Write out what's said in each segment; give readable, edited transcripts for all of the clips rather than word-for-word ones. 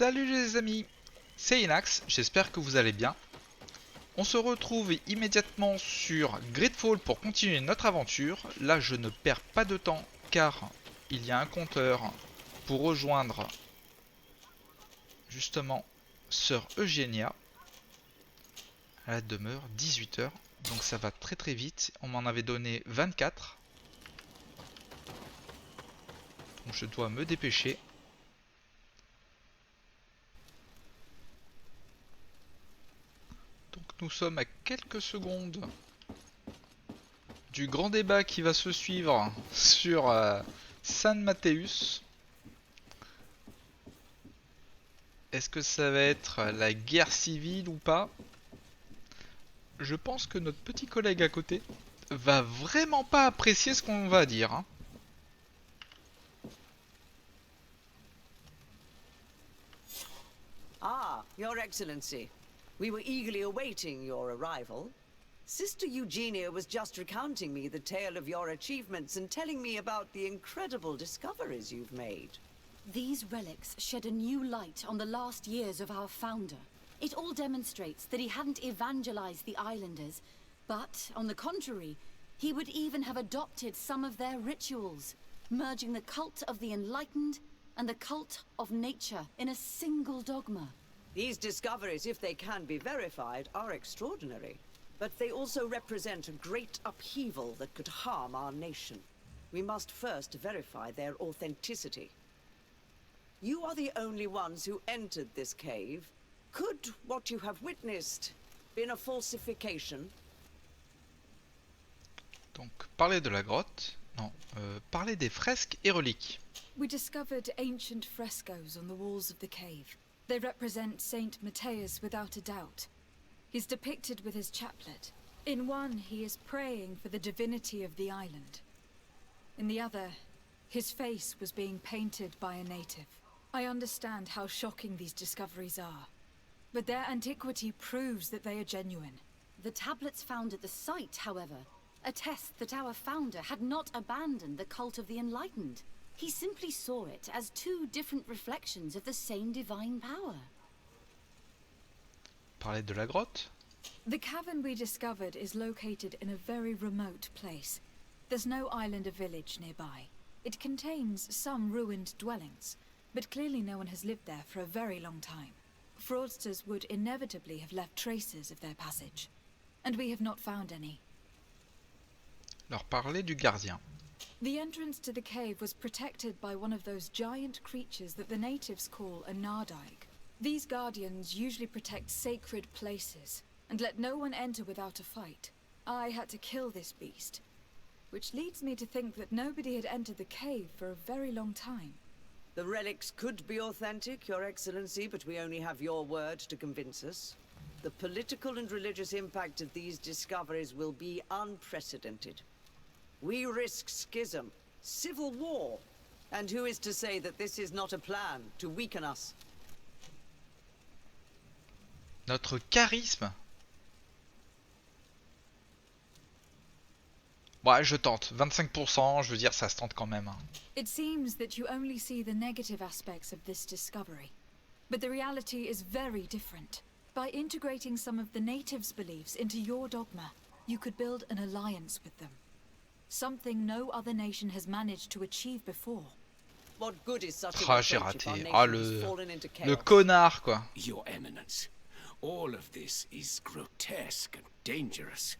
Salut les amis, c'est Nautes, j'espère que vous allez bien. On se retrouve immédiatement sur GreedFall pour continuer notre aventure. Là je ne perds pas de temps car il y a un compteur pour rejoindre justement Sœur Eugénia à la demeure, 18 h. Donc ça va très très vite, on m'en avait donné 24. Donc je dois me dépêcher. Donc nous sommes à quelques secondes du grand débat qui va se suivre sur San Mathéus. Est-ce que ça va être la guerre civile ou pas? Je pense que notre petit collègue à côté va vraiment pas apprécier ce qu'on va dire, hein. Ah, Your Excellency. We were eagerly awaiting your arrival. Sister Eugenia was just recounting me the tale of your achievements and telling me about the incredible discoveries you've made. These relics shed a new light on the last years of our founder. It all demonstrates that he hadn't evangelized the islanders, but, on the contrary, he would even have adopted some of their rituals, merging the cult of the enlightened and the cult of nature in a single dogma. These discoveries, if they can be verified, are extraordinary. But they also represent a great upheaval that could harm our nation. We must first verify their authenticity. You are the only ones who entered this cave. Could what you have witnessed been a falsification? Donc parler de la grotte, non, parler des fresques et reliques. We discovered ancient frescoes on the walls of the cave. They represent Saint Matthias without a doubt. He's depicted with his chaplet. In one, he is praying for the divinity of the island. In the other, his face was being painted by a native. I understand how shocking these discoveries are, but their antiquity proves that they are genuine. The tablets found at the site, however, attest that our founder had not abandoned the cult of the enlightened. He simply saw it as two different reflections of the same divine power. Parler de la grotte. The cavern we discovered is located in a very remote place. There's no island or village nearby. It contains some ruined dwellings, but clearly no one has lived there for a very long time. Fraudsters would inevitably have left traces of their passage, and we have not found any. Leur parler du gardien. The entrance to the cave was protected by one of those giant creatures that the natives call a nardaig. These guardians usually protect sacred places and let no one enter without a fight. I had to kill this beast, which leads me to think that nobody had entered the cave for a very long time. The relics could be authentic, Your Excellency, but we only have your word to convince us. The political and religious impact of these discoveries will be unprecedented. We risk schism, civil war, and who is to say that this is not a plan to weaken us? Notre charisme. Ouais, je tente. 25%, je veux dire, ça se tente quand même. It seems that you only see the negative aspects of this discovery, but the reality is very different. By integrating some of the natives' beliefs into your dogma, you could build an alliance with them. Something no other nation has managed to achieve before. What good is such Ah, an j'ai approach if our raté. nation Ah, has fallen into chaos? le connard, quoi. Your Eminence, all of this is grotesque and dangerous.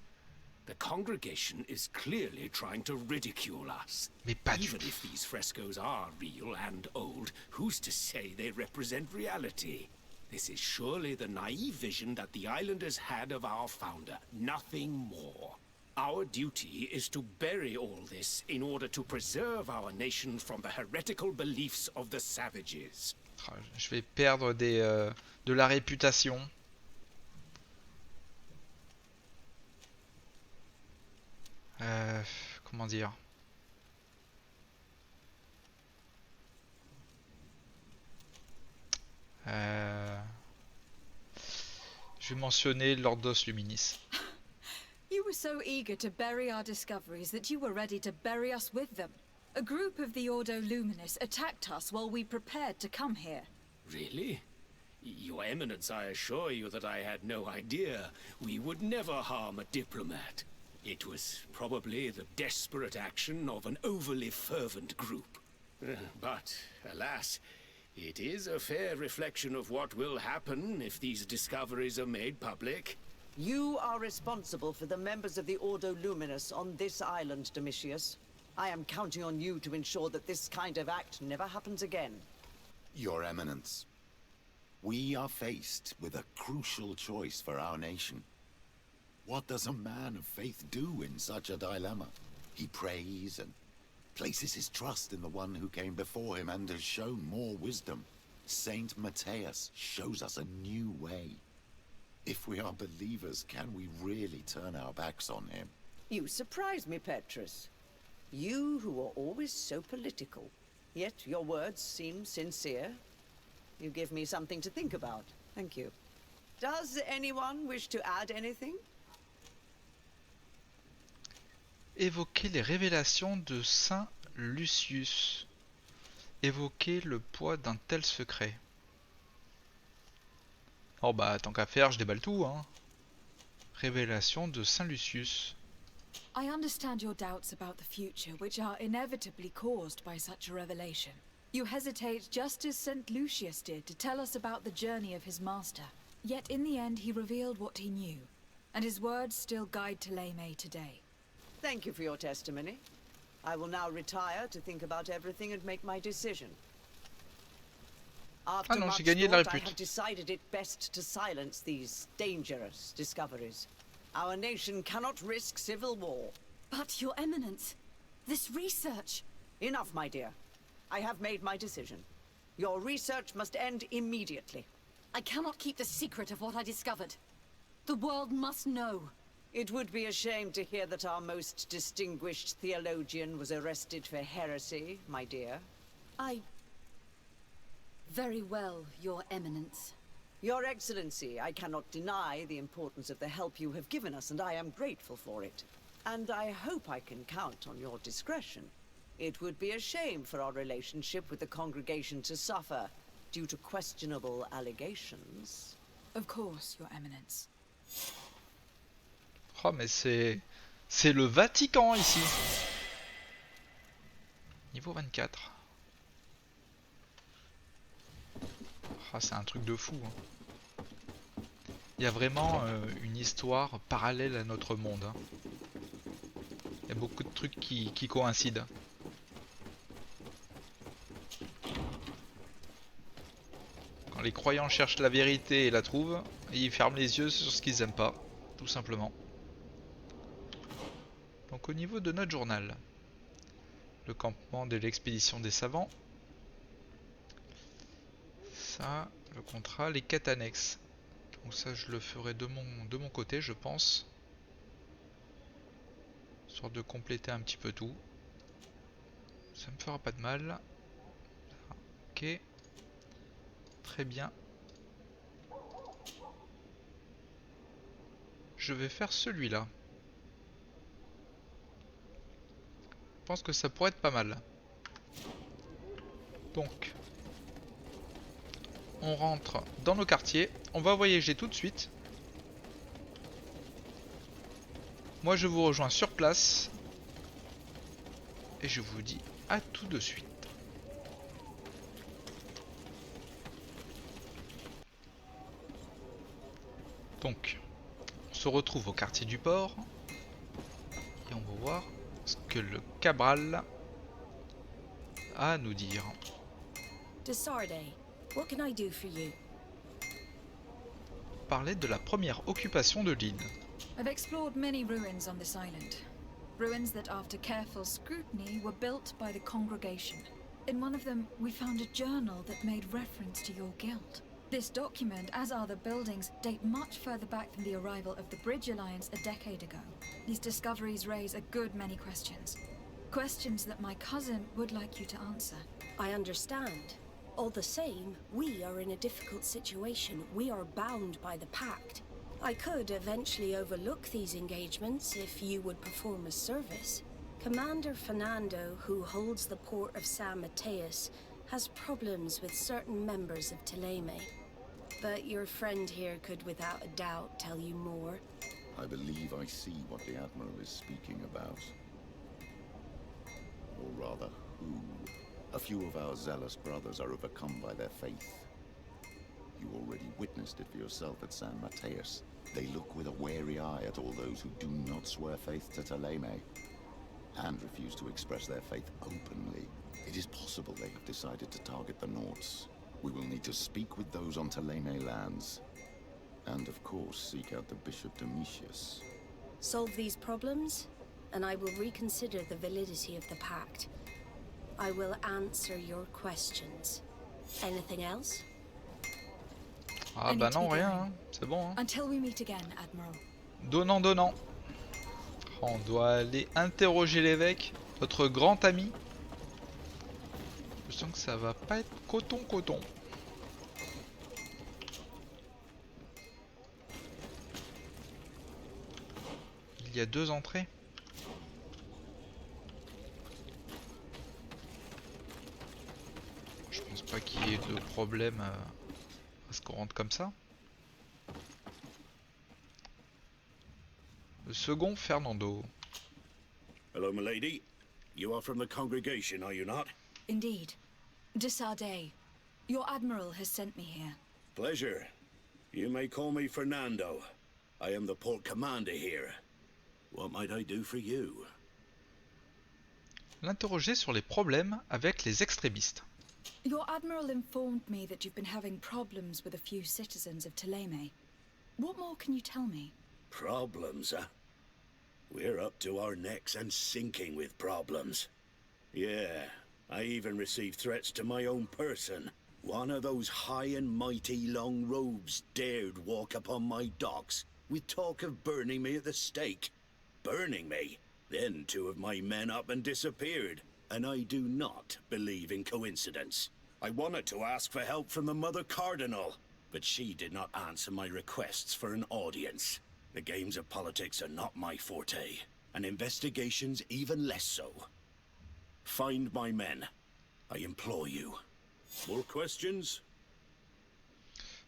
The congregation is clearly trying to ridicule us. Mais pas du Even tout. if these frescoes are real and old, who's to say they represent reality? This is surely the naive vision that the islanders had of our founder, nothing more. Our duty is to bury all this in order to preserve our nation from the heretical beliefs of the savages. Ah, je vais perdre de la réputation. Comment dire? Je vais mentionner l'Ordos Luminis. You were so eager to bury our discoveries that you were ready to bury us with them. A group of the Ordo Luminis attacked us while we prepared to come here. Really? Your Eminence, I assure you that I had no idea. We would never harm a diplomat. It was probably the desperate action of an overly fervent group. But, alas, it is a fair reflection of what will happen if these discoveries are made public. You are responsible for the members of the Ordo Luminous on this island, Domitius. I am counting on you to ensure that this kind of act never happens again. Your Eminence, we are faced with a crucial choice for our nation. What does a man of faith do in such a dilemma? He prays and places his trust in the one who came before him and has shown more wisdom. Saint Matthias shows us a new way. If we are believers, can we really turn our backs on him? You surprise me, Petrus. You who are always so political, yet your words seem sincere. You give me something to think about. Thank you. Does anyone wish to add anything? Évoquer les révélations de Saint Lucius. Évoquer le poids d'un tel secret. Oh bah tant qu'à faire, je déballe tout, hein. Révélation de Saint Lucius. I understand your doubts about the future, which are inevitably caused by such a revelation. You hesitate just as St. Lucius did to tell us about the journey of his master. Yet in the end he revealed what he knew, and his words still guide Thélème today. Thank you for your testimony. I will now retire to think about everything and make my decision. After non, much j'ai gagné de la thought, I répute. have decided it best to silence these dangerous discoveries. Our nation cannot risk civil war. But, Your Eminence, this research... Enough, my dear. I have made my decision. Your research must end immediately. I cannot keep the secret of what I discovered. The world must know. It would be a shame to hear that our most distinguished theologian was arrested for heresy, my dear. Very well, Your Eminence. Your Excellency, I cannot deny the importance of the help you have given us, and I am grateful for it. And I hope I can count on your discretion. It would be a shame for our relationship with the congregation to suffer due to questionable allegations. Of course, Your Eminence. Oh mais c'est le Vatican ici. Niveau 24. Ah, c'est un truc de fou. Hein. Il y a vraiment une histoire parallèle à notre monde. Hein. Il y a beaucoup de trucs qui coïncident. Quand les croyants cherchent la vérité et la trouvent, ils ferment les yeux sur ce qu'ils aiment pas, tout simplement. Donc au niveau de notre journal, le campement de l'expédition des savants, ça, le contrat, les quêtes annexes. Donc ça je le ferai de mon côté je pense. Histoire de compléter un petit peu tout. Ça me fera pas de mal. Ok. Très bien. Je vais faire celui-là. Je pense que ça pourrait être pas mal. Donc, on rentre dans nos quartiers. On va voyager tout de suite. Moi, je vous rejoins sur place. Et je vous dis à tout de suite. Donc, on se retrouve au quartier du port. Et on va voir ce que le Cabral a à nous dire. Desarde, what can I do for you? Parler de la première occupation de l'île. I've explored many ruins on this island. Ruins that after careful scrutiny were built by the congregation. In one of them, we found a journal that made reference to your guild. This document, as are the buildings, date much further back than the arrival of the Bridge Alliance a decade ago. These discoveries raise a good many questions. Questions that my cousin would like you to answer. I understand. All the same, we are in a difficult situation. We are bound by the pact. I could eventually overlook these engagements if you would perform a service. Commander Fernando, who holds the port of San Mateus, has problems with certain members of Thélème. but your friend here could without a doubt tell you more. I believe I see what the Admiral is speaking about. Or rather, who. A few of our zealous brothers are overcome by their faith. You already witnessed it for yourself at San Mateus. They look with a wary eye at all those who do not swear faith to Thélème, and refuse to express their faith openly. It is possible they have decided to target the Nautes. We will need to speak with those on Thélème lands. And of course, seek out the Bishop Domitius. Solve these problems, and I will reconsider the validity of the pact. I will answer your questions. Anything else? Ah bah non, rien, hein. C'est bon. Hein. Until we meet again, Admiral. Donnant, donnant. On doit aller interroger l'évêque, notre grand ami. Je sens que ça va pas être coton. Il y a 2 entrées. Je pense pas qu'il y ait de problème à ce qu'on rentre comme ça. Le second, Fernando. Hello, milady. You are from the congregation, are you not? Indeed. De Sardet, your Admiral has sent me here. Pleasure. You may call me Fernando. I am the port commander here. What might I do for you? L'interroger sur les problèmes avec les extrémistes. Your Admiral informed me that you've been having problems with a few citizens of Thélème. What more can you tell me? Problems, huh? We're up to our necks and sinking with problems. Yeah, I even received threats to my own person. One of those high and mighty long robes dared walk upon my docks with talk of burning me at the stake. Burning me? Then 2 of my men up and disappeared, and I do not believe in coincidence. I wanted to ask for help from the Mother Cardinal, but she did not answer my requests for an audience. The games of politics are not my forte, and investigations even less so. Find my men, I implore you. More questions?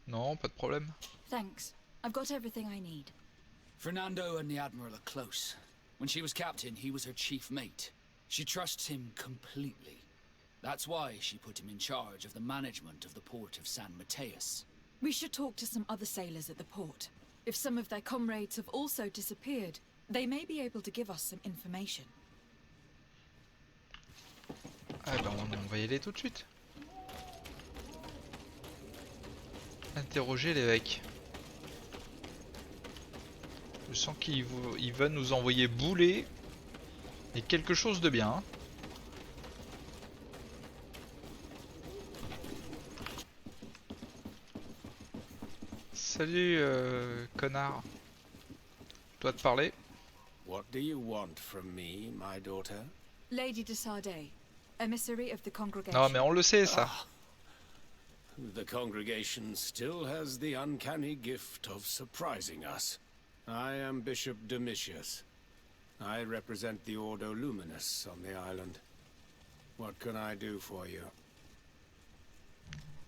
Non, pas de problème. Thanks. I've got everything I need. Fernando and the Admiral are close. When she was captain, he was her chief mate. She trusts him completely. That's why she put him in charge of the management of the port of San Mateus. We should talk to some other sailors at the port. If some of their comrades have also disappeared, they may be able to give us some information. Ah ben on va y aller tout de suite. Interroger l'évêque. Je sens qu'il va nous envoyer bouler. Et quelque chose de bien. Salut connard. Je dois te parler. What do you want from me, my daughter? Lady de Sardet, emissary of the congregation. Non mais on le sait ça. The congregation still has the uncanny gift of surprising us. I am Bishop Domitius. I represent the Ordo Luminous on the island. What can I do for you?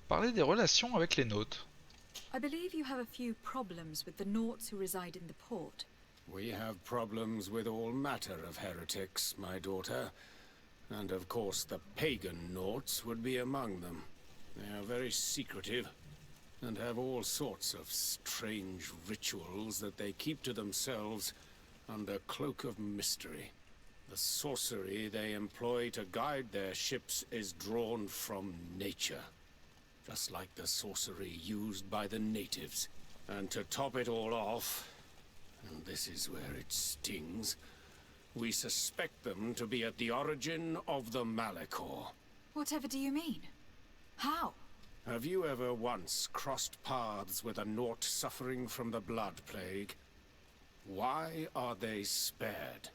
Parler des relations avec les Nautes. I believe you have a few problems with the Nautes who reside in the port. We have problems with all matter of heretics, my daughter. And of course the pagan Nautes would be among them. They are very secretive, and have all sorts of strange rituals that they keep to themselves under cloak of mystery. The sorcery they employ to guide their ships is drawn from nature, just like the sorcery used by the natives. And to top it all off, and this is where it stings, we suspect them to be at the origin of the Malachor. Whatever do you mean? How? Have you ever once crossed paths with a Naut suffering from the blood plague? Why are they spared?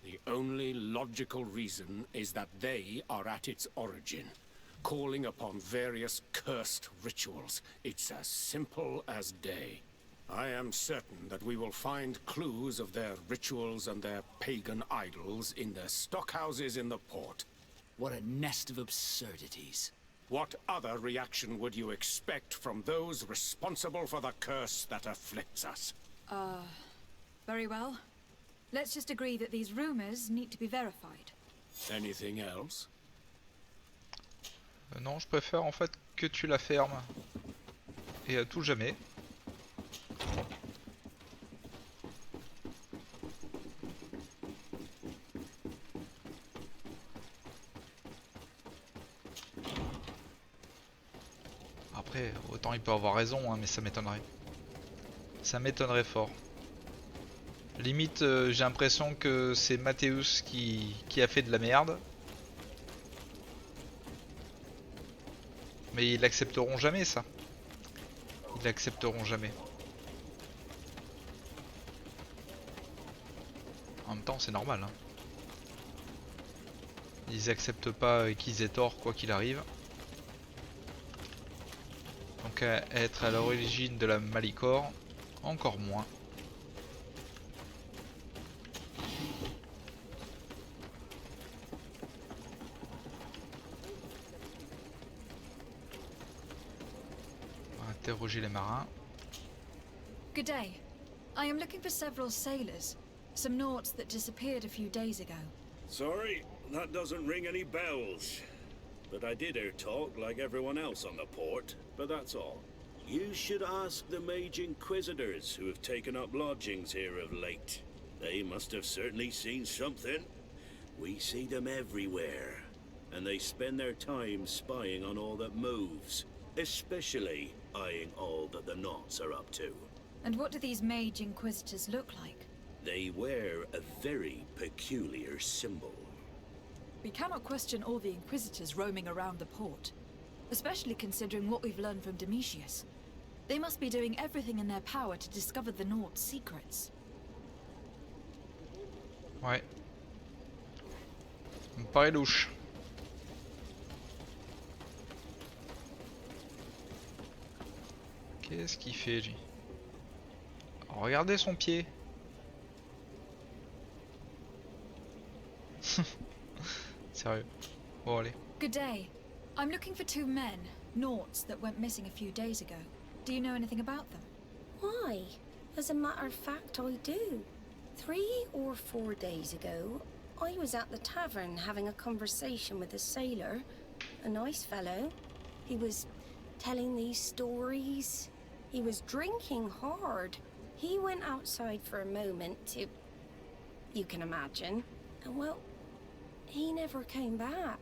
The only logical reason is that they are at its origin, calling upon various cursed rituals. It's as simple as day. I am certain that we will find clues of their rituals and their pagan idols in their stockhouses in the port. What a nest of absurdities. What other reaction would you expect from those responsible for the curse that afflicts us? Very well. Let's just agree that these rumors need to be verified. Anything else? Non, je préfère en fait que tu la fermes. Et à tout jamais. Après, autant il peut avoir raison, hein, mais ça m'étonnerait. Ça m'étonnerait fort. Limite, j'ai l'impression que c'est Matthäus qui a fait de la merde. Mais ils l'accepteront jamais, ça. Ils l'accepteront jamais. En même temps, c'est normal. Hein. Ils acceptent pas qu'ils aient tort, quoi qu'il arrive. Donc, être à l'origine de la Malicore, encore moins. Interroger les marins. Good day. I am looking for several sailors. Some Nautes that disappeared a few days ago. Sorry, that doesn't ring any bells. But I did hear talk like everyone else on the port, but that's all. You should ask the mage inquisitors who have taken up lodgings here of late. They must have certainly seen something. We see them everywhere, and they spend their time spying on all that moves, especially eyeing all that the Nautes are up to. And what do these mage inquisitors look like? They wear a very peculiar symbol. We cannot question all the inquisitors roaming around the port, especially considering what we've learned from Domitius. They must be doing everything in their power to discover the Nautes' secrets. Ouais. Ça me paraît louche. Qu'est-ce qu'il fait, lui? Regardez son pied. Sérieux. Bon, allez. Good day. I'm looking for two men, Nautes, that went missing a few days ago. Do you know anything about them? Why? As a matter of fact, I do. 3 or 4 days ago, I was at the tavern having a conversation with a sailor, a nice fellow. He was telling these stories. He was drinking hard. He went outside for a moment to... you can imagine. And well, he never came back.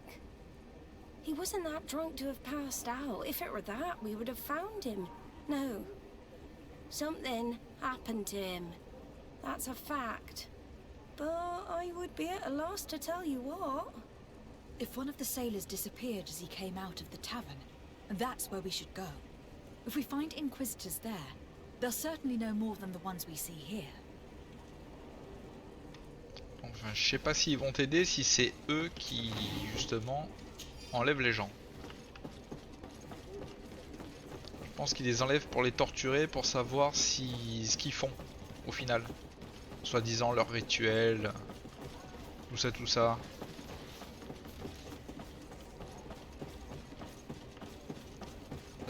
He wasn't that drunk to have passed out. If it were that, we would have found him. No. Something happened to him. That's a fact. But I would be at a loss to tell you what. If one of the sailors disappeared as he came out of the tavern, that's where we should go. If we find inquisitors there, they'll certainly know more than the ones we see here. Enfin, je sais pas s'ils vont t'aider si c'est eux qui, justement, enlèvent les gens. Je pense qu'ils les enlèvent pour les torturer, pour savoir si ce qu'ils font, au final. Soi-disant leur rituel, tout ça, tout ça.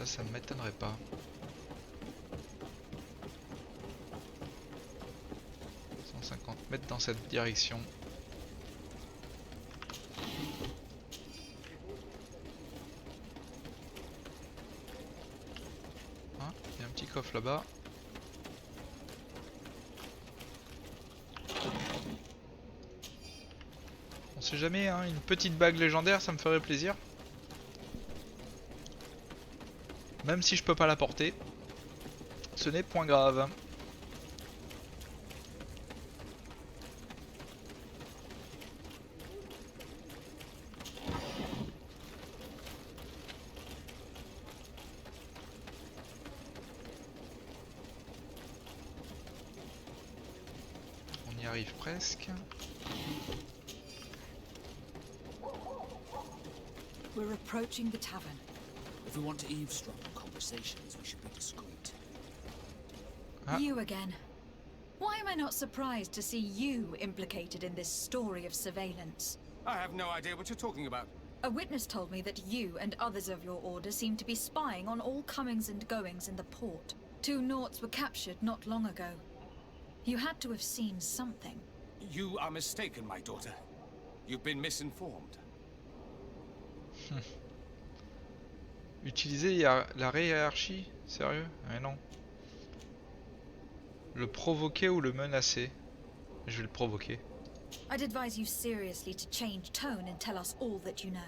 Ça ne m'étonnerait pas. 150 mètres dans cette direction. Hein, il y a un petit coffre là-bas. On sait jamais, hein, une petite bague légendaire, ça me ferait plaisir. Même si je peux pas la porter, ce n'est point grave. On y arrive presque. We're approaching the tavern. If we want to eavesdrop on conversations, we should be discreet. Ah. You again. Why am I not surprised to see you implicated in this story of surveillance? I have no idea what you're talking about. A witness told me that you and others of your order seem to be spying on all comings and goings in the port. 2 Nautes were captured not long ago. You had to have seen something. You are mistaken, my daughter. You've been misinformed. Utiliser la hiérarchie? Sérieux? Mais non. Le provoquer ou le menacer? Je vais le provoquer. I'd advise you seriously to change tone and tell us all that you know.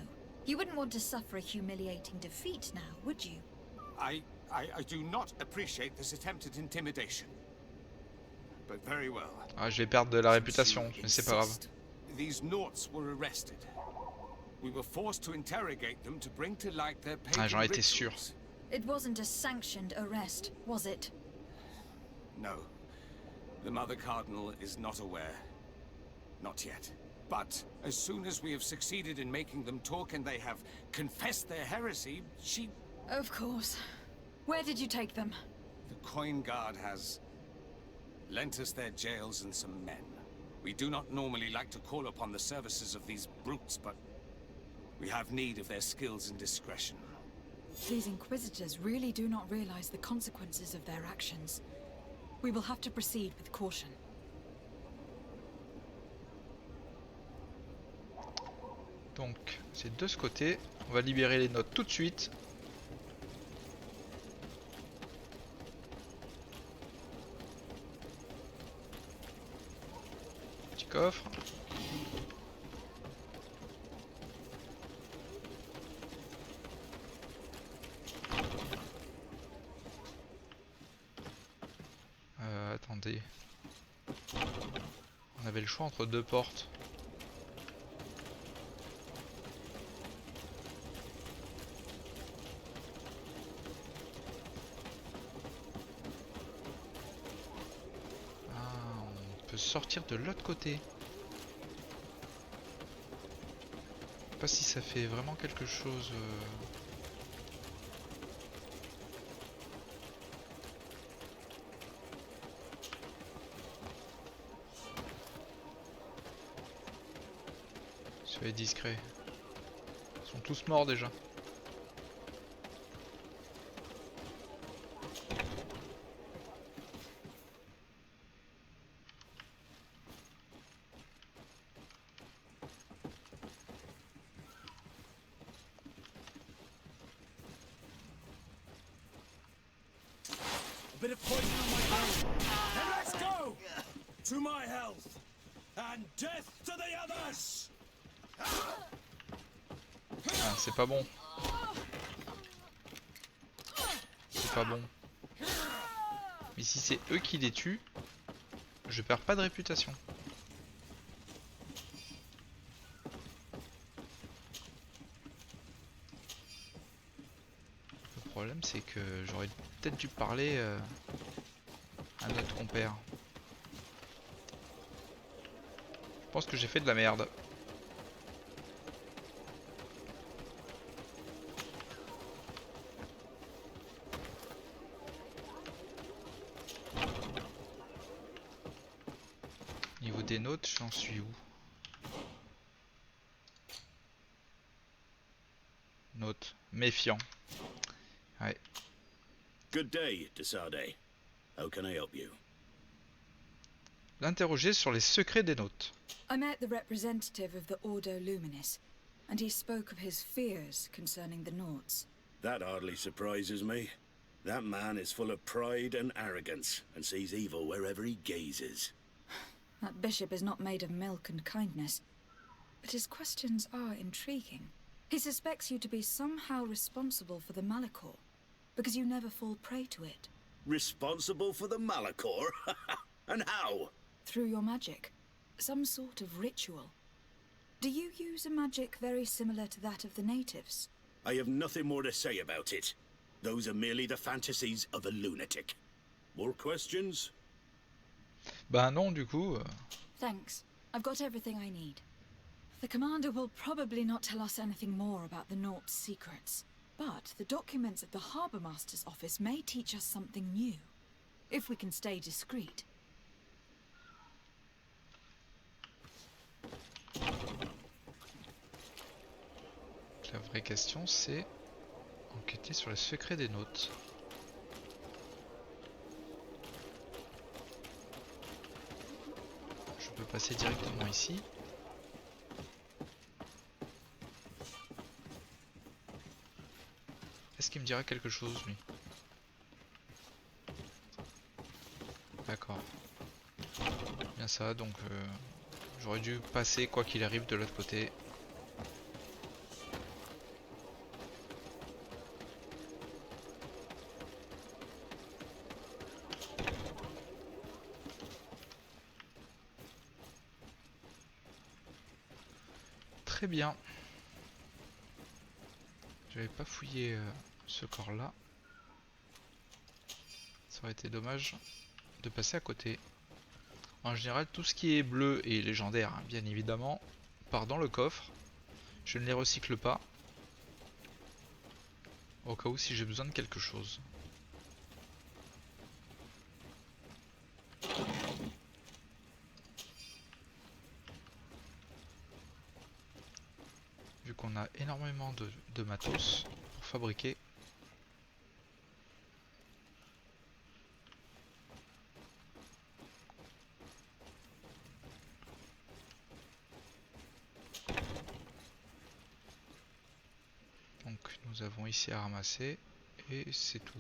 You wouldn't want to suffer a humiliating defeat now, would you? I do not appreciate this attempted intimidation. But very well. Ah, je vais perdre de la réputation, mais c'est pas grave. These Nautes were arrested. We were forced to interrogate them to bring to light their pagan Ah, j'en étais sûr. rituals. It wasn't a sanctioned arrest, was it? No. The Mother Cardinal is not aware. Not yet. But as soon as we have succeeded in making them talk and they have confessed their heresy, she... Of course. Where did you take them? The Coin Guard has lent us their jails and some men. We do not normally like to call upon the services of these brutes, but we have need of their skills and discretion. These Inquisitors really do not realize the consequences of their actions. We will have to proceed with caution. Donc, c'est de ce côté. On va libérer les notes tout de suite. Petit coffre. Attendez. On avait le choix entre 2 portes. Sortir de l'autre côté. Je sais pas si ça fait vraiment quelque chose. Soyez discret. Ils sont tous morts déjà. Bit of poison on my brain. Then let's go! To my health! And death to the others! Ah, c'est pas bon. C'est pas bon. Mais si c'est eux qui les tuent, je perds pas de réputation. Le problème c'est que j'aurais peut-être dû parler à notre compère. Je pense que j'ai fait de la merde. Niveau des notes, j'en suis où? Note, méfiant. Ouais. Good day, Desade. How can I help you? L'interroger sur les secrets des notes. I met the representative of the Ordo Luminis, and he spoke of his fears concerning the Nautes. That hardly surprises me. That man is full of pride and arrogance, and sees evil wherever he gazes. That bishop is not made of milk and kindness, but his questions are intriguing. He suspects you to be somehow responsible for the Malachor, because you never fall prey to it. Responsible for the Malachor? And how? Through your magic. Some sort of ritual. Do you use a magic very similar to that of the natives? I have nothing more to say about it. Those are merely the fantasies of a lunatic. More questions? Bah non, du coup. Thanks. I've got everything I need. The commander will probably not tell us anything more about the Nautes' secrets, but the documents at the Harbour Master's office may teach us something new, if we can stay discreet. vraie question, c'est enquêter sur les secrets des Nautes. Je peux passer directement ici. Est-ce qu'il me dira quelque chose, lui? D'accord. Bien ça, donc j'aurais dû passer quoi qu'il arrive de l'autre côté. Très bien. J'avais pas fouillé ce corps-là. Ça aurait été dommage de passer à côté. En général, tout ce qui est bleu et légendaire, hein, bien évidemment, part dans le coffre. Je ne les recycle pas. Au cas où si j'ai besoin de quelque chose. Vu qu'on a énormément de matos pour fabriquer. Donc nous avons ici à ramasser et c'est tout.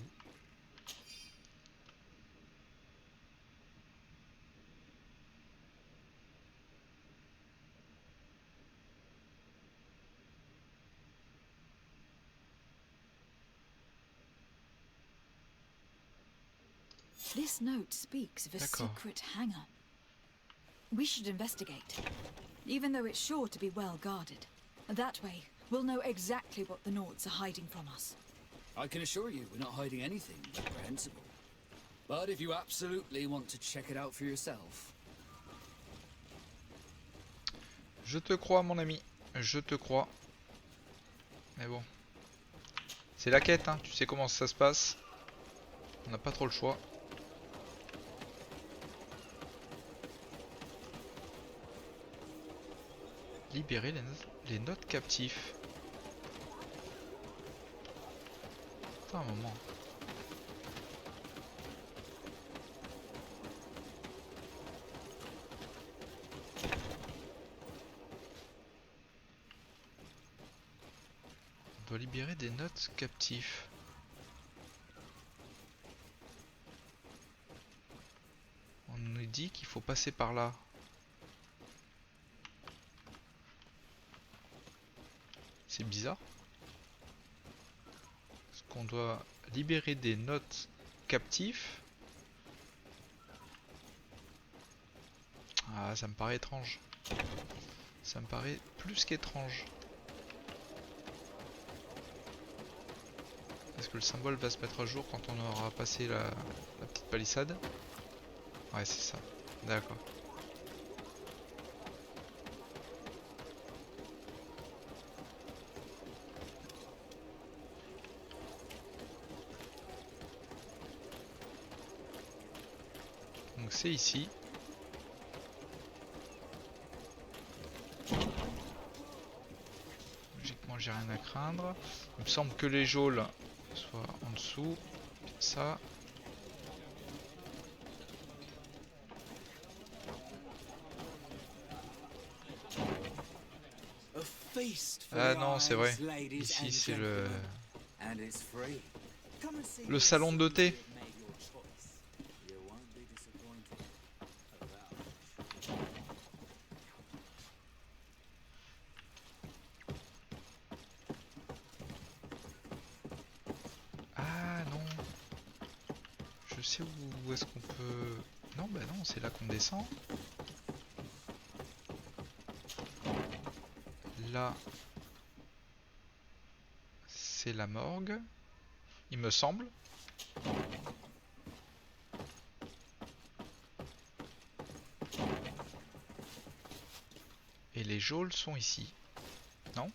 This note speaks of a secret hangar. We should investigate, even though it's sure to be well guarded. That way, we'll know exactly what the Nautes are hiding from us. I can assure you we're not hiding anything reprehensible. But if you absolutely want to check it out for yourself... Je te crois, mon ami. Je te crois. Mais bon. C'est la quête, hein. Tu sais comment ça se passe. On n'a pas trop le choix. Libérer les notes captifs. Attends un moment. On doit libérer des notes captifs. On nous dit qu'il faut passer par là. C'est bizarre. Est-ce qu'on doit libérer des notes captifs? Ah, ça me paraît étrange. Ça me paraît plus qu'étrange. Est-ce que le symbole va se mettre à jour quand on aura passé la petite palissade? Ouais, c'est ça. D'accord. Donc c'est ici. Logiquement j'ai rien à craindre. Il me semble que les geôles soient en dessous. Ça. Ah non, c'est vrai. Ici c'est le salon de thé. Ah non. Je sais où est-ce qu'on peut... Non, bah non, c'est là qu'on descend. Là, c'est la morgue, il me semble. Et les geôles sont ici. Non?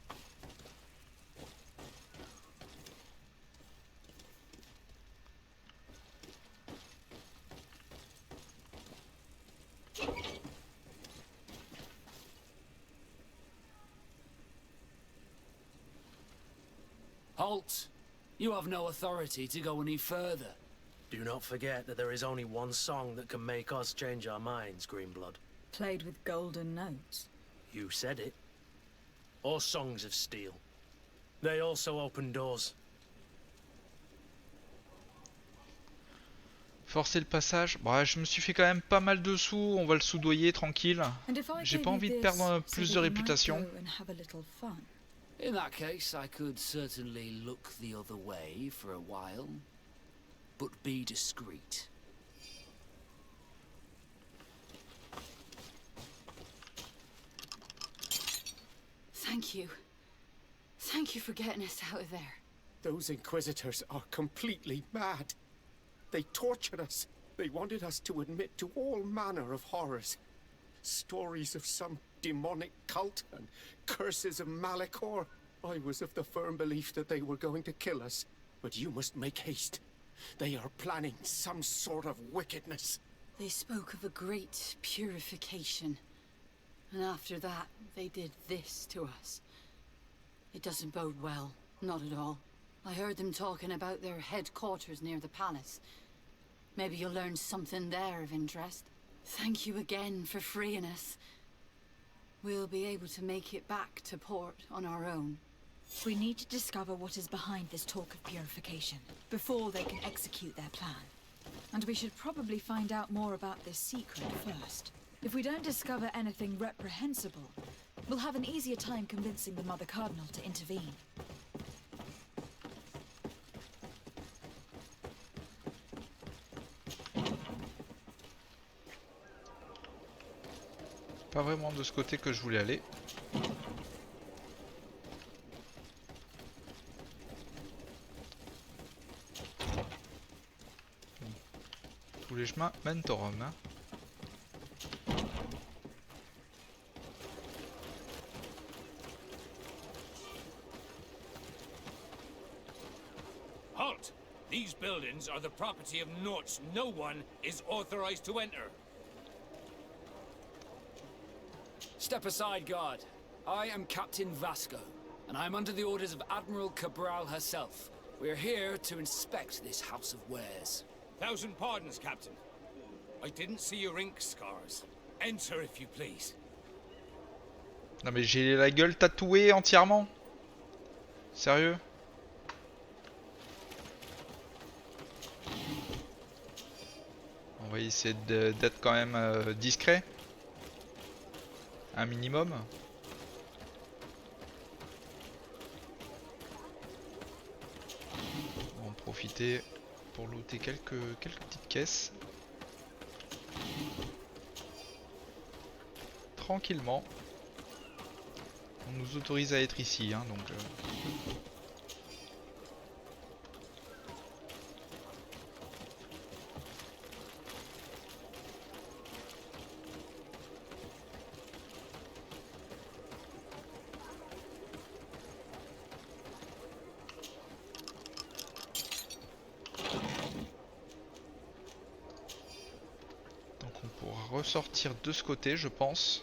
Halt! You have no authority to go any further. Do not forget that there is only one song that can make us change our minds, Greenblood. Played with golden notes. You said it. Or songs of steel. They also open doors. Forcer le passage. Bah, je me suis fait quand même pas mal de sous. On va le soudoyer tranquille. J'ai pas envie de perdre plus de réputation. In that case, I could certainly look the other way for a while. But be discreet. Thank you. Thank you for getting us out of there. Those Inquisitors are completely mad. They tortured us. They wanted us to admit to all manner of horrors. Stories of some demonic cult and curses of Malachor. I was of the firm belief that they were going to kill us. But you must make haste. They are planning some sort of wickedness. They spoke of a great purification. And after that, they did this to us. It doesn't bode well. Not at all. I heard them talking about their headquarters near the palace. Maybe you'll learn something there of interest. Thank you again for freeing us. We'll be able to make it back to port on our own. We need to discover what is behind this talk of purification, before they can execute their plan. And we should probably find out more about this secret first. If we don't discover anything reprehensible, we'll have an easier time convincing the Mother Cardinal to intervene. Pas vraiment de ce côté que je voulais aller. Tous les chemins mènent au Rhum. Hein. Halt! These buildings are the property of Nautes. No one is authorized to enter. Step aside, guard. I am Captain Vasco, and I'm under the orders of Admiral Cabral herself. We're here to inspect this house of wares. Thousand pardons, Captain. I didn't see your ink scars. Enter, if you please. Non mais j'ai la gueule tatouée entièrement. Sérieux? On va essayer d'être quand même discret. Un minimum. On va en profiter pour looter quelques petites caisses. Tranquillement. On nous autorise à être ici, hein, donc... ressortir de ce côté, je pense.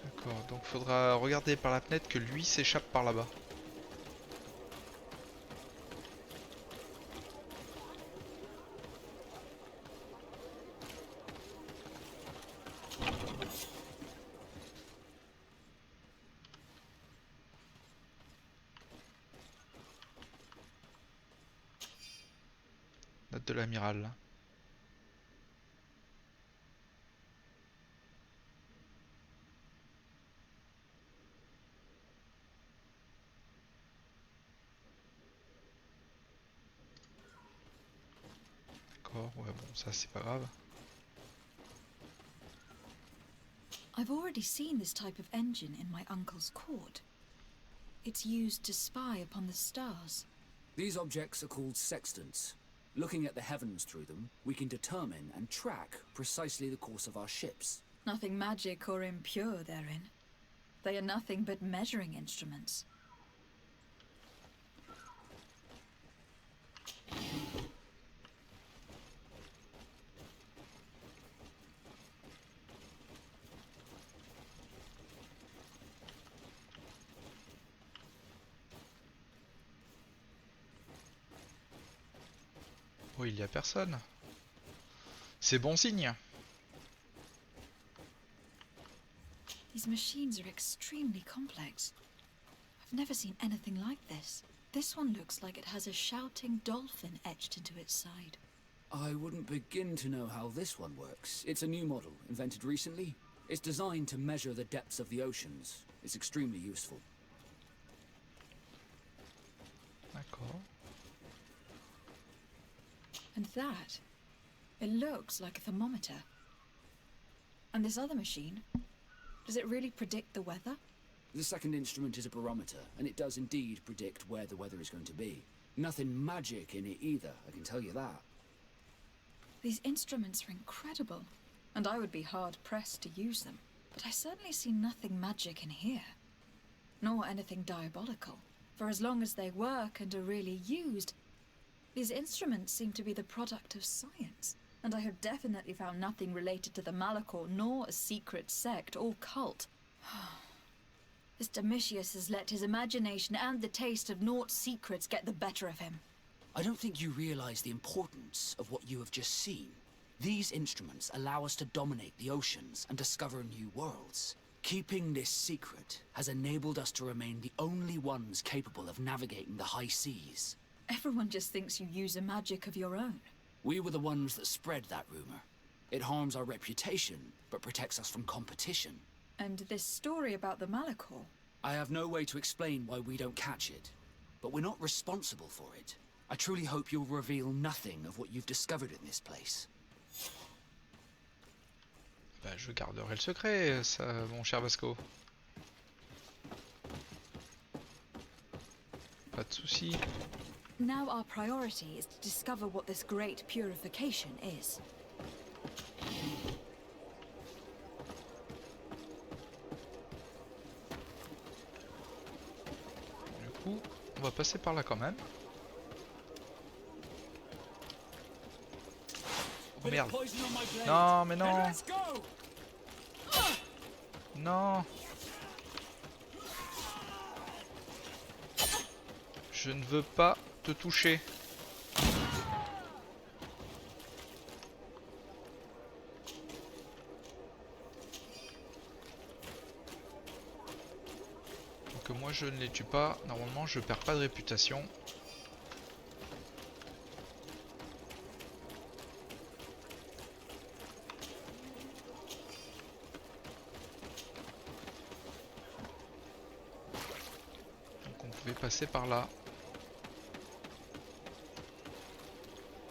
D'accord, donc faudra regarder par la fenêtre que lui s'échappe par là-bas. Note de l'amiral. D'accord, ouais bon ça c'est pas grave. I've already seen this type of engine in my uncle's court. It's used to spy upon the stars. These objects are called sextants. Looking at the heavens through them, we can determine and track precisely the course of our ships. Nothing magic or impure therein. They are nothing but measuring instruments. Oh, il y a personne. C'est bon signe. These machines are extremely complex. I've never seen anything like this. This one looks like it has a shouting dolphin etched into its side. I wouldn't begin to know how this one works. It's a new model, invented recently. It's designed to measure the depths of the oceans. It's extremely useful. D'accord. And that, it looks like a thermometer. And this other machine, does it really predict the weather? The second instrument is a barometer, and it does indeed predict where the weather is going to be. Nothing magic in it either, I can tell you that. These instruments are incredible, and I would be hard-pressed to use them. But I certainly see nothing magic in here. Nor anything diabolical. For as long as they work and are really used, these instruments seem to be the product of science. And I have definitely found nothing related to the Malachor, nor a secret sect or cult. This Domitius has let his imagination and the taste of Nautes' secrets get the better of him. I don't think you realize the importance of what you have just seen. These instruments allow us to dominate the oceans and discover new worlds. Keeping this secret has enabled us to remain the only ones capable of navigating the high seas. Everyone just thinks you use a magic of your own. We were the ones that spread that rumor. It harms our reputation, but protects us from competition. And this story about the Malachor? I have no way to explain why we don't catch it, but we're not responsible for it. I truly hope you'll reveal nothing of what you've discovered in this place. Bah, je garderai le secret, ça, mon cher Vasco. Pas de soucis. Now our priority is to discover what this great purification is. Du coup, on va passer par là quand même. Oh merde. Non, mais non. Non. Je ne veux pas te toucher. Donc moi je ne les tue pas. Normalement je perds pas de réputation. Donc on pouvait passer par là.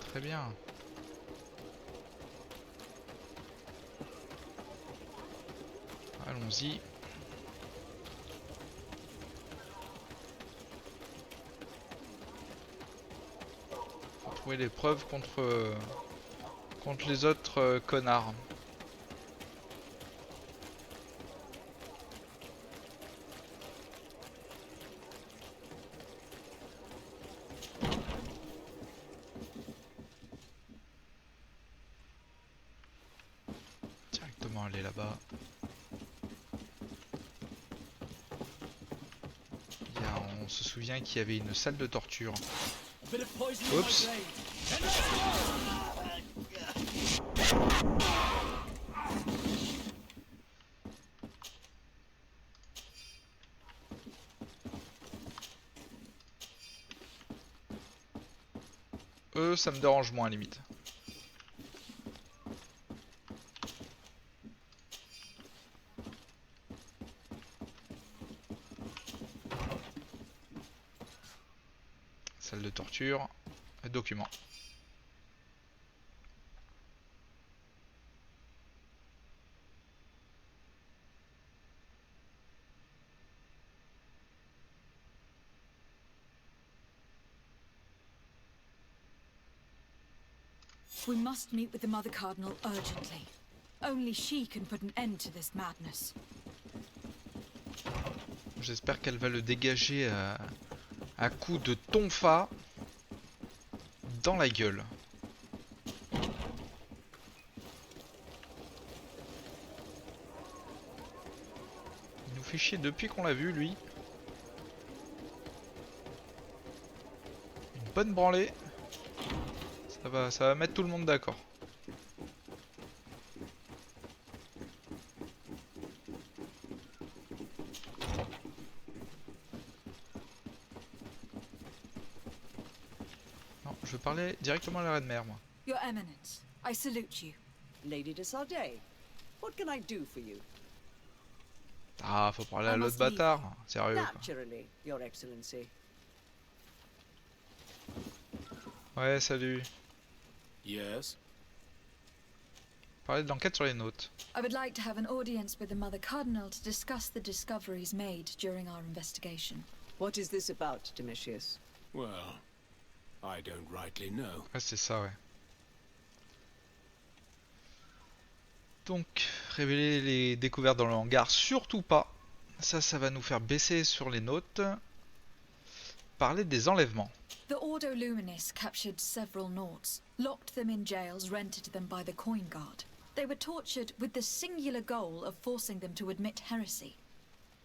Très bien. Allons-y. Faut trouver les preuves contre les autres connards. Directement aller là-bas. On se souvient qu'il y avait une salle de torture. Oups. Ça me dérange moins limite. Salle de torture, documents. We must meet with the Mother Cardinal urgently. Only she can put an end to this madness. J'espère qu'elle va le dégager à coup de tonfa dans la gueule. Il nous fait chier depuis qu'on l'a vu, lui. Une bonne branlée. Ça Ça va mettre tout le monde d'accord. Non, je veux parler directement à la reine mère, moi. Your Eminence, I salute you. Lady de Sardet, what can I do for you? Ah, faut parler à I l'autre must leave. bâtard. Sérieux, quoi. Naturally, Your Excellency. Ouais, salut. Yes? Parler de l'enquête sur les Nautes. I would like to have an audience with the Mother Cardinal to discuss the discoveries made during our investigation. What is this about, Domitius? Well, I don't rightly know. Ouais, c'est ça, ouais. Donc, révéler les découvertes dans le hangar, surtout pas. Ça va nous faire baisser sur les notes. Parler des enlèvements. The Ordo Luminis captured several Nautes, locked them in jails rented to them by the Coin Guard. They were tortured with the singular goal of forcing them to admit heresy.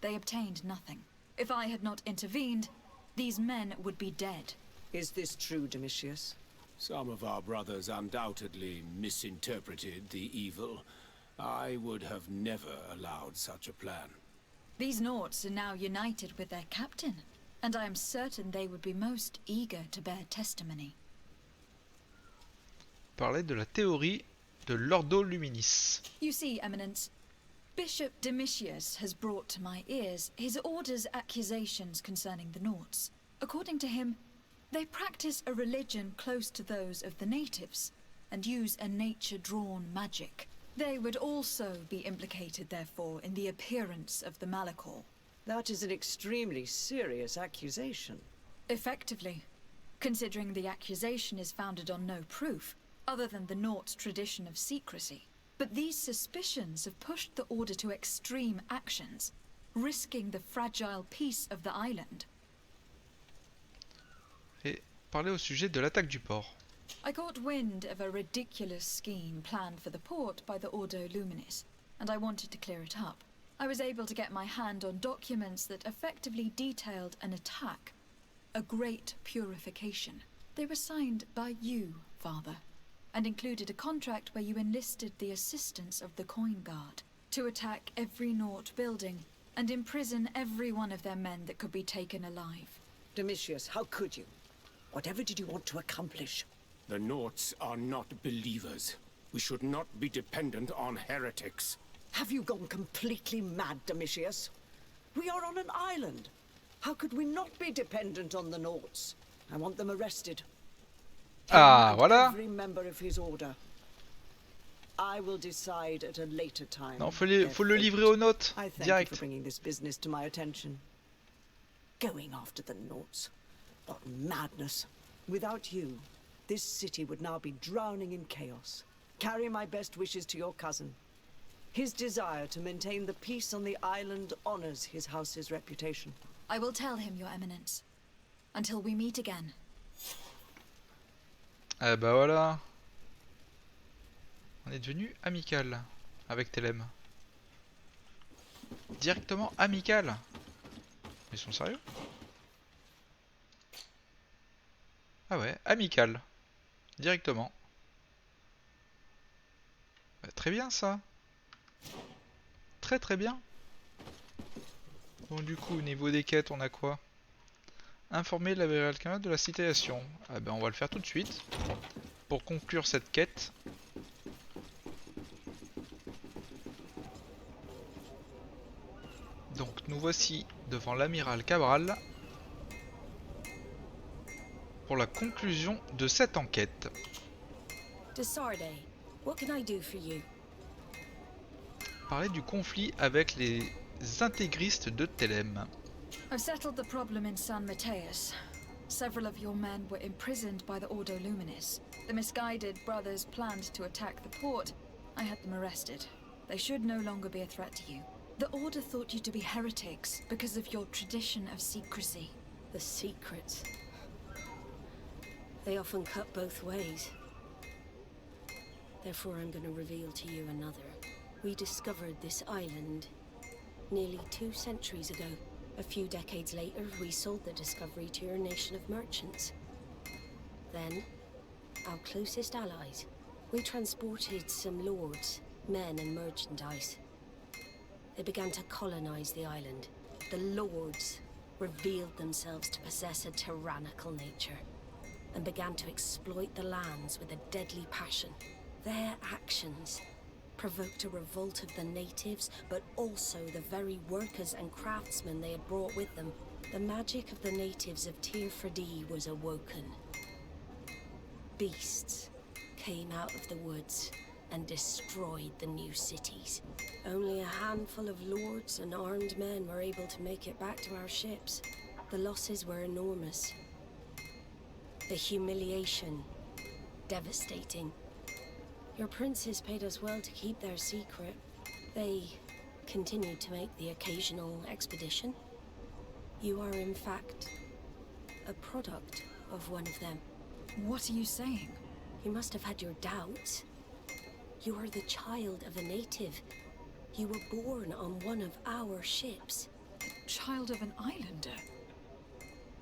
They obtained nothing. If I had not intervened, these men would be dead. Is this true, Domitius? Some of our brothers undoubtedly misinterpreted the evil. I would have never allowed such a plan. These Nautes are now united with their captain, and I am certain they would be most eager to bear testimony. Parler de la théorie de l'Ordo Luminis. You see, Eminence, Bishop Domitius has brought to my ears his order's accusations concerning the Nautes. According to him, they practice a religion close to those of the natives, and use a nature-drawn magic. They would also be implicated, therefore, in the appearance of the Malachor. That is an extremely serious accusation. Effectively, considering the accusation is founded on no proof, other than the Nautes' tradition of secrecy. But these suspicions have pushed the Order to extreme actions, risking the fragile peace of the island. Et parler au sujet de l'attaque du port. I got wind of a ridiculous scheme planned for the port by the Ordo Luminis, and I wanted to clear it up. I was able to get my hand on documents that effectively detailed an attack, a great purification. They were signed by you, Father, and included a contract where you enlisted the assistance of the Coin Guard to attack every Naute building and imprison every one of their men that could be taken alive. Domitius, how could you? Whatever did you want to accomplish? The Nautes are not believers. We should not be dependent on heretics. Have you gone completely mad, Domitius? We are on an island. How could we not be dependent on the Nautes? I want them arrested. Ah, And voilà. every member of his order. I will decide at a later time. Non, faut their le fate. livrer aux notes. I thank you Direct. for bringing this business to my attention. Going after the Nautes. What madness. Without you, this city would now be drowning in chaos. Carry my best wishes to your cousin. His desire to maintain the peace on the island honors his house's reputation. I will tell him, Your Eminence. Until we meet again. Eh bah voilà. On est devenu amical avec Telem. Directement amical. Ils sont sérieux? Ah ouais, amical. Directement. Bah, très bien ça. Très très bien. Donc du coup, au niveau des quêtes, on a quoi? Informer l'amiral Canal de la situation. Ah ben on va le faire tout de suite. Pour conclure cette quête. Donc nous voici devant l'amiral Cabral. Pour la conclusion de cette enquête. De Sardet, what can I do for you? Parler du conflit avec les intégristes de Telem. I've settled the problem in San Mateus. Several of your men were imprisoned by the Ordo Luminis. The misguided brothers planned to attack the port. I had them arrested. They should no longer be a threat to you. The Order thought you to be heretics because of your tradition of secrecy. The secrets. They often cut both ways. Therefore, I'm going to reveal to you another. We discovered this island nearly 2 centuries ago. A few decades later, we sold the discovery to your nation of merchants. Then, our closest allies. We transported some lords, men and merchandise. They began to colonize the island. The lords revealed themselves to possess a tyrannical nature and began to exploit the lands with a deadly passion. Their actions provoked a revolt of the natives, but also the very workers and craftsmen they had brought with them. The magic of the natives of Tir Fradee was awoken. Beasts came out of the woods and destroyed the new cities. Only a handful of lords and armed men were able to make it back to our ships. The losses were enormous. The humiliation, devastating. Your princes paid us well to keep their secret. They continued to make the occasional expedition. You are, in fact, a product of one of them. What are you saying? You must have had your doubts. You are the child of a native. You were born on one of our ships. The child of an islander?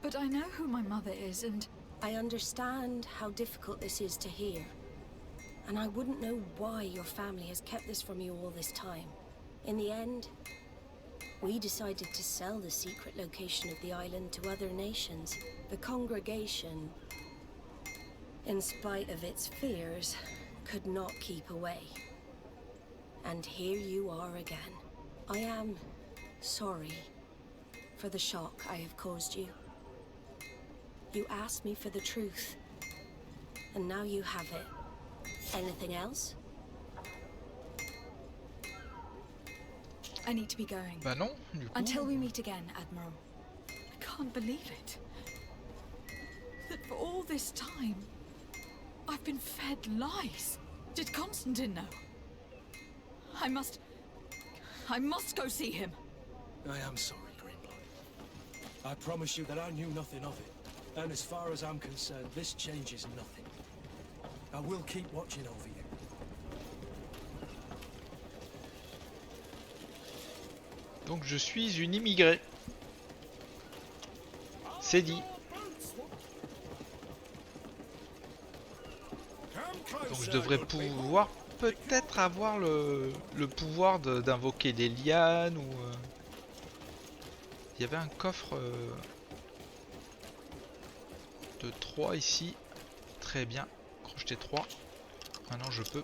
But I know who my mother is, and... I understand how difficult this is to hear. And I wouldn't know why your family has kept this from you all this time. In the end, we decided to sell the secret location of the island to other nations. The congregation, in spite of its fears, could not keep away. And here you are again. I am sorry for the shock I have caused you. You asked me for the truth, and now you have it. Anything else? I need to be going. Bah non, du coup. Until we meet again, Admiral. I can't believe it. That for all this time, I've been fed lies. Did Constantine know? I must go see him. I am sorry, Greenblood. I promise you that I knew nothing of it. And as far as I'm concerned, this changes nothing. I will keep watching over you. Donc je suis une immigrée. C'est dit. Donc je devrais pouvoir peut-être avoir le pouvoir d'invoquer des lianes ou... Il y avait un coffre de 3 ici. Très bien. Crocheter 3. Maintenant je peux.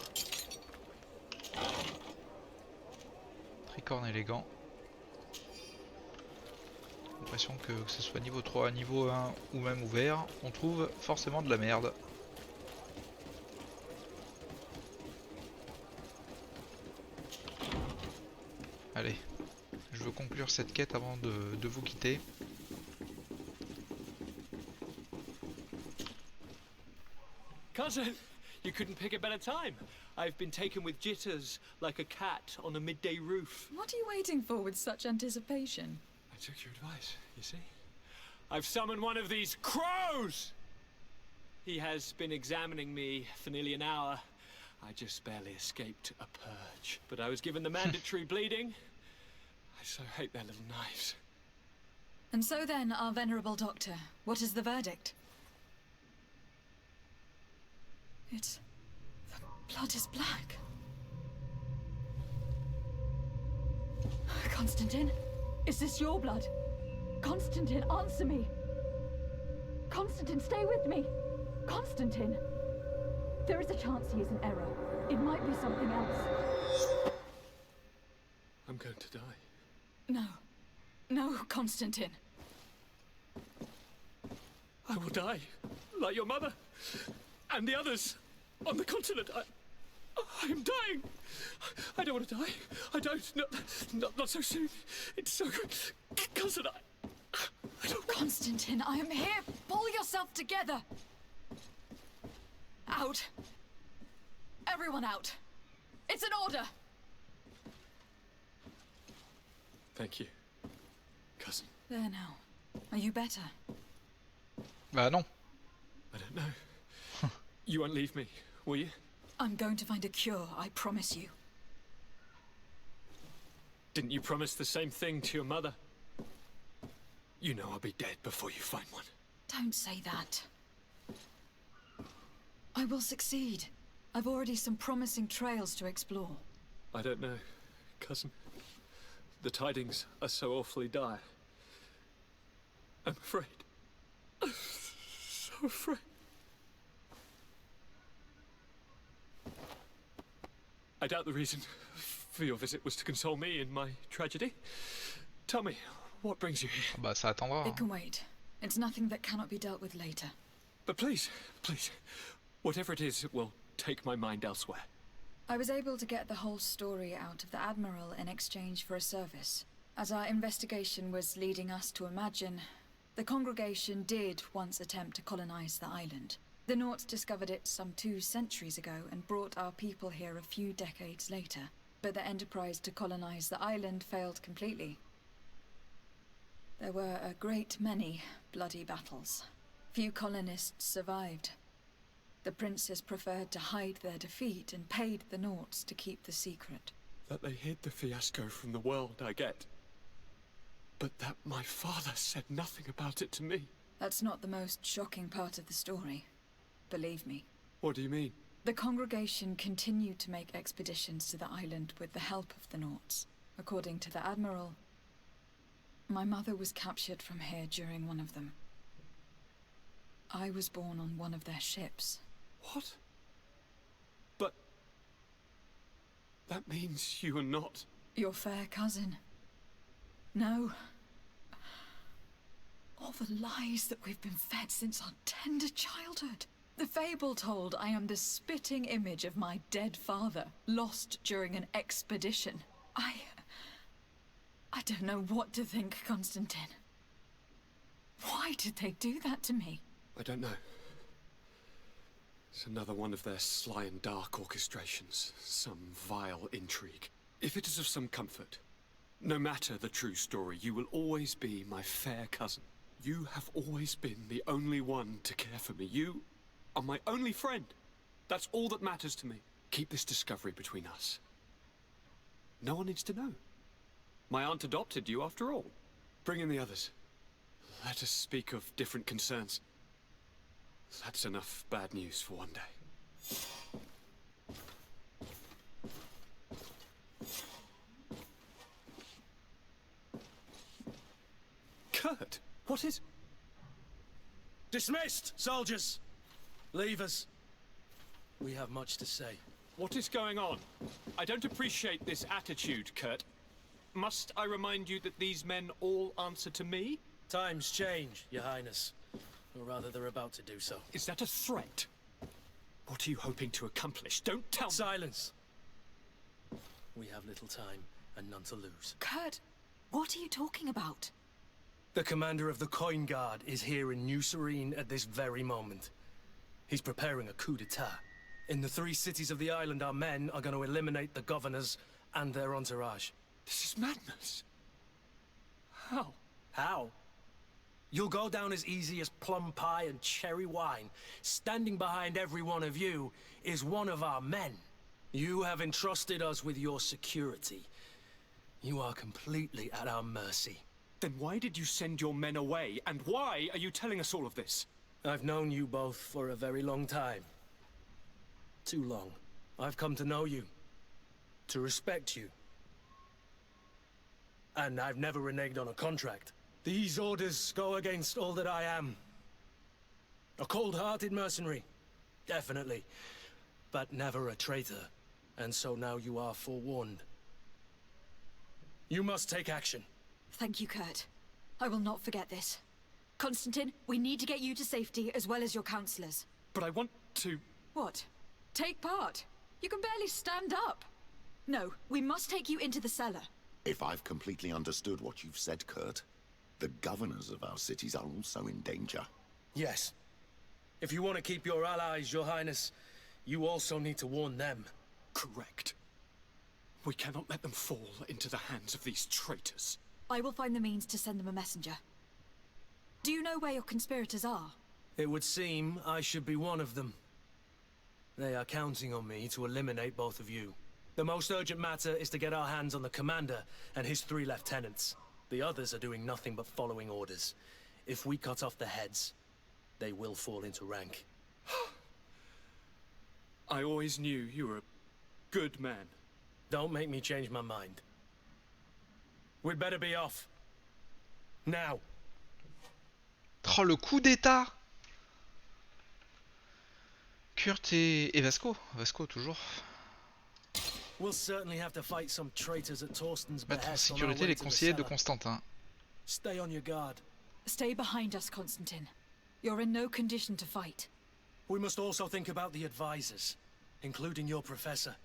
Tricorne élégant. J'ai l'impression que ce soit niveau 3, niveau 1 ou même ouvert, on trouve forcément de la merde. Allez, je veux conclure cette quête avant de vous quitter. Cousin, you couldn't pick a better time. I've been taken with jitters like a cat on a midday roof. What are you waiting for with such anticipation? I took your advice, you see? I've summoned one of these crows! He has been examining me for nearly an hour. I just barely escaped a purge. But I was given the mandatory bleeding. I so hate their little knives. And so then, our venerable doctor, what is the verdict? The blood is black. Constantine, is this your blood? Constantine, answer me. Constantine, stay with me. Constantine. There is a chance he is in error. It might be something else. I'm going to die. No. No, Constantine. I will die, like your mother, and the others on the continent. I am dying. I don't want to die. I don't. Not so soon. It's so good. Cousin, I don't... Constantine, I am here. Pull yourself together. Out. Everyone out. It's an order. Thank you, cousin. There now. Are you better? Bah non. I don't know. You won't leave me, will you? I'm going to find a cure, I promise you. Didn't you promise the same thing to your mother? You know I'll be dead before you find one. Don't say that. I will succeed. I've already some promising trails to explore. I don't know, cousin. The tidings are so awfully dire. I'm afraid. So afraid. I doubt the reason for your visit was to console me in my tragedy. Tell me, what brings you here? Bah ça attendra. It can wait. It's nothing that cannot be dealt with later. But please, please, whatever it is, it will take my mind elsewhere. I was able to get the whole story out of the Admiral in exchange for a service. As our investigation was leading us to imagine, the congregation did once attempt to colonize the island. The Nautes discovered it some 2 centuries ago and brought our people here a few decades later. But the enterprise to colonize the island failed completely. There were a great many bloody battles. Few colonists survived. The princes preferred to hide their defeat and paid the Nautes to keep the secret. That they hid the fiasco from the world, I get. But that my father said nothing about it to me. That's not the most shocking part of the story. Believe me. What do you mean? The congregation continued to make expeditions to the island with the help of the Nautes. According to the Admiral, my mother was captured from here during one of them. I was born on one of their ships. What? But... that means you are not... Your fair cousin. No. All the lies that we've been fed since our tender childhood. The fable told I am the spitting image of my dead father, lost during an expedition. I don't know what to think, Constantine. Why did they do that to me? I don't know. It's another one of their sly and dark orchestrations. Some vile intrigue. If it is of some comfort, no matter the true story, you will always be my fair cousin. You have always been the only one to care for me. You are my only friend. That's all that matters to me. Keep this discovery between us. No one needs to know. My aunt adopted you after all. Bring in the others. Let us speak of different concerns. That's enough bad news for one day. Kurt, what is... Dismissed, soldiers! Leave us. We have much to say. What is going on? I don't appreciate this attitude, Kurt. Must I remind you that these men all answer to me? Times change, Your Highness. Or rather, they're about to do so. Is that a threat? What are you hoping to accomplish? Don't tell me... Silence! We have little time and none to lose. Kurt, what are you talking about? The commander of the Coin Guard is here in New Serene at this very moment. He's preparing a coup d'etat. In the 3 cities of the island, our men are going to eliminate the governors and their entourage. This is madness. How? How? You'll go down as easy as plum pie and cherry wine. Standing behind every one of you is one of our men. You have entrusted us with your security. You are completely at our mercy. Then why did you send your men away? And why are you telling us all of this? I've known you both for a very long time. Too long. I've come to know you. To respect you. And I've never reneged on a contract. These orders go against all that I am. A cold-hearted mercenary. Definitely. But never a traitor. And so now you are forewarned. You must take action. Thank you, Kurt. I will not forget this. Constantine, we need to get you to safety as well as your counselors. But I want to... What? Take part? You can barely stand up. No, we must take you into the cellar. If I've completely understood what you've said, Kurt, the governors of our cities are also in danger. Yes. If you want to keep your allies, Your Highness, you also need to warn them. Correct. We cannot let them fall into the hands of these traitors. I will find the means to send them a messenger. Do you know where your conspirators are? It would seem I should be one of them. They are counting on me to eliminate both of you. The most urgent matter is to get our hands on the commander and his 3 lieutenants. The others are doing nothing but following orders. If we cut off the heads, they will fall into rank. I always knew you were a good man. Don't make me change my mind. We'd better be off. Now. Oh, le coup d'état. Kurt et Vasco. Vasco, toujours. We'll certainly have to fight some traitors at Torsten's Mettre en behest on our sécurité way les to the conseillers de cellar. Constantin. Stay on your guard. Stay behind us, Constantine. You're in no condition to fight. We must also think about the advisors, including your professor.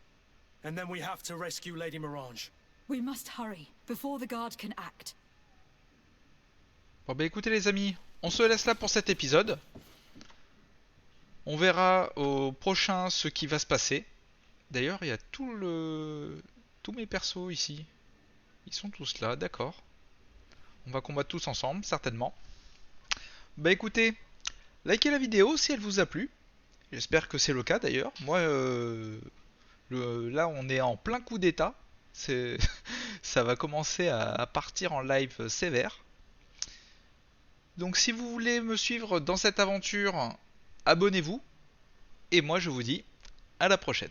And then we have to rescue Lady Morange. We must hurry, before the guard can act. Bon bah écoutez les amis, on se laisse là pour cet épisode. On verra au prochain ce qui va se passer. D'ailleurs, il y a tous mes persos ici. Ils sont tous là, d'accord. On va combattre tous ensemble, certainement. Bah écoutez, likez la vidéo si elle vous a plu. J'espère que c'est le cas d'ailleurs. Moi, là on est en plein coup d'état. Ça va commencer à partir en live sévère. Donc si vous voulez me suivre dans cette aventure, abonnez-vous. Et moi je vous dis à la prochaine.